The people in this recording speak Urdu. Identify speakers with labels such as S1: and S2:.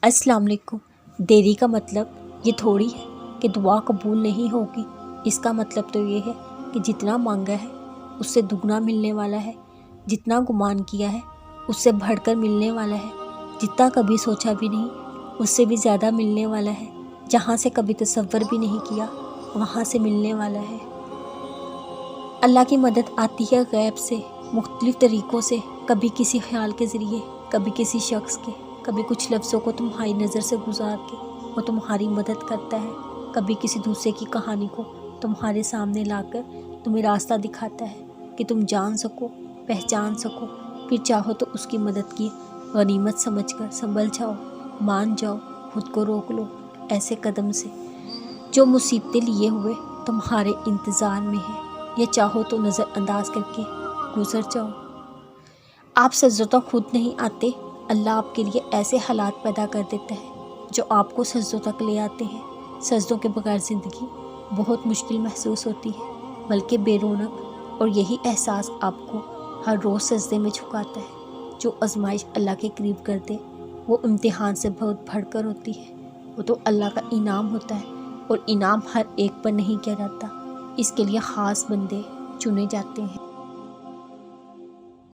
S1: السلام علیکم۔ دیری کا مطلب یہ تھوڑی ہے کہ دعا قبول نہیں ہوگی۔ اس کا مطلب تو یہ ہے کہ جتنا مانگا ہے اس سے دگنا ملنے والا ہے، جتنا گمان کیا ہے اس سے بڑھ کر ملنے والا ہے، جتنا کبھی سوچا بھی نہیں اس سے بھی زیادہ ملنے والا ہے، جہاں سے کبھی تصور بھی نہیں کیا وہاں سے ملنے والا ہے۔ اللہ کی مدد آتی ہے غیب سے، مختلف طریقوں سے، کبھی کسی خیال کے ذریعے، کبھی کسی شخص کے، کبھی کچھ لفظوں کو تمہاری نظر سے گزار کے وہ تمہاری مدد کرتا ہے، کبھی کسی دوسرے کی کہانی کو تمہارے سامنے لا کر تمہیں راستہ دکھاتا ہے کہ تم جان سکو، پہچان سکو، پھر چاہو تو اس کی مدد کی غنیمت سمجھ کر سنبھل جاؤ، مان جاؤ، خود کو روک لو ایسے قدم سے جو مصیبتیں لیے ہوئے تمہارے انتظار میں ہے، یا چاہو تو نظر انداز کر کے گزر جاؤ۔ آپ سجدوں تک خود نہیں آتے، اللہ آپ کے لیے ایسے حالات پیدا کر دیتا ہے جو آپ کو سجدوں تک لے آتے ہیں۔ سجدوں کے بغیر زندگی بہت مشکل محسوس ہوتی ہے، بلکہ بے رونق، اور یہی احساس آپ کو ہر روز سجدے میں جھکاتا ہے۔ جو آزمائش اللہ کے قریب کر دے وہ امتحان سے بہت بڑھ کر ہوتی ہے، وہ تو اللہ کا انعام ہوتا ہے، اور انعام ہر ایک پر نہیں کیا جاتا، اس کے لیے خاص بندے چنے جاتے ہیں۔